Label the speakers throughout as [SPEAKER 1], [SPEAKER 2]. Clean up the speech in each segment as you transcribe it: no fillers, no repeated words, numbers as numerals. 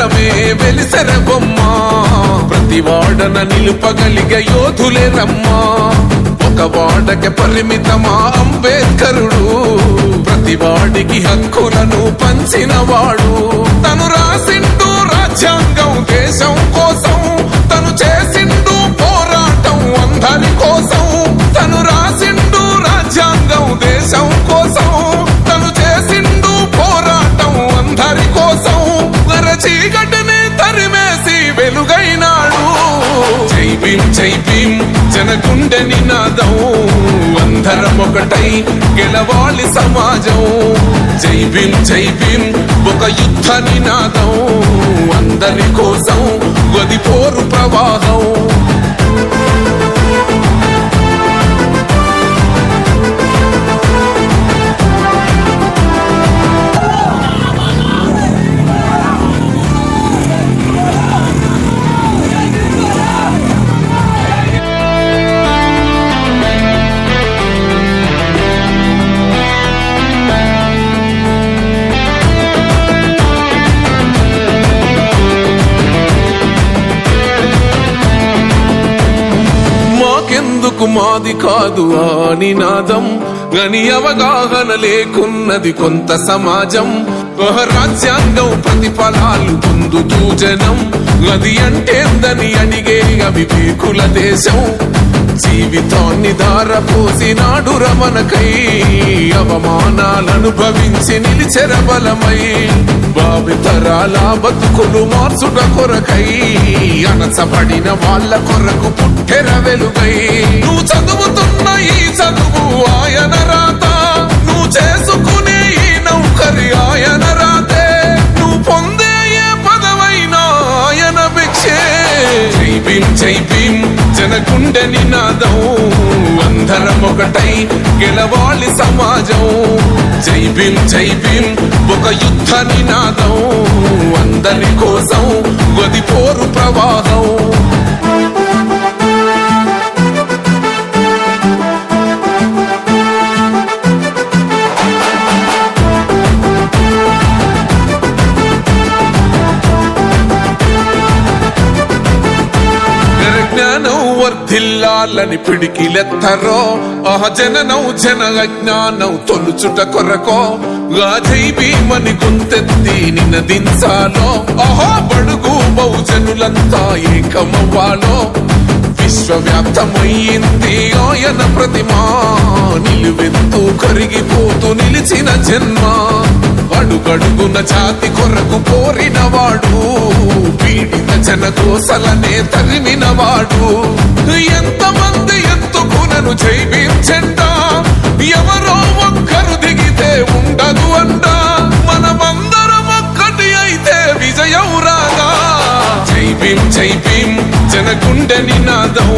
[SPEAKER 1] నగరమే వెలిసెర బొమ్మ ప్రతి వాడన నిలుపగలిగే యోధులే రమ్మా ఒక వాడకి పరిమితమా అంబేద్కరుడు ప్రతి వాడికి హక్కులను పంచినవాడు తను రాసిండు రాజ్యాంగం దేశం కోసం తను చేసిండు పోరాటం అందరి కోసం తను రాసిండు రాజ్యాంగం దేశం కోసం తను చేసిండు పోరాటం అందరి కోసం చీకటిని తరిమేసి వెలుగైనాడు జై భీమ్ జనగుండె నినాదం అందరం ఒకటై గెలవాలి సమాజం జై భీమ్ ఒక యుద్ధ నినాదం అందరి కోసం గది పోరు ప్రవాహం ఎందుకు మాది కాదు ఆ నినాదం గని అవగాహన లేకున్నది కొంత సమాజం రాజ్యాంగం ప్రతిఫలాలు పొందుతూ జనం గది అంటేందని అడిగే అవివేకుల దేశం జీవితాన్ని ధారపోసినాడు రమణకై అవమానాలనుభవించి నిలిచెర బలమై భావితరాల బతుకులు మార్చుట కొరకై అణచబడిన వాళ్ళ కొరకు పుట్టెర వెలుగై నువ్వు చదువుతున్న ఈ చదువు ఆయన రాత నువ్వు చేసుకునే ఈ నౌకరి ఆయన రాతే నువ్వు పొందే ఏ పదవైనా ఆయన భిక్షే జై భీమ్ జనగుండె నినాదం అందరం ఒకటై గెలవాలి సమాజం జై భీమ్ ఒక యుద్ధ నినాదం అందరి కోసం గది పోరు ప్రవాహం వర్ధిల్లాలని పిడికిలెత్తరో జననం జన అజ్ఞానం తొలుచుట కొరకో జై భీమని గొంతెత్తి నినదించాలో బడుగు బహుజనులంతా ఏకమవ్వాలో విశ్వవ్యాప్తమయ్యింది ఆయన ప్రతిమా నిలువెత్తు కరిగిపోతూ నిలిచిన జన్మ అడుగడుగున జాతి కొరకు కోరినవాడు పీడిత జనకోసలనే తరిమినవాడు ఎంతమంది ఎత్తుకునను జై భీమ్ జెండా ఎవరో ఒక్కరు దిగితే ఉండదు అంట మనమందరం ఒక్కటి అయితే విజయం రాగా జై భీమ్ జనగుండె నినాదం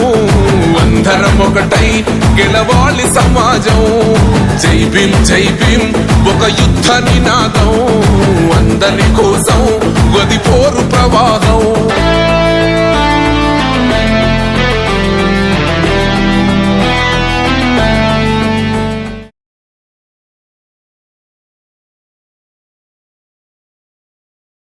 [SPEAKER 1] అందరం ఒకటై గెలవాలి సమాజం జై భీమ్ ఒక యుద్ధ నినాదం అందరి కోసం గది పోరు ప్రవాహం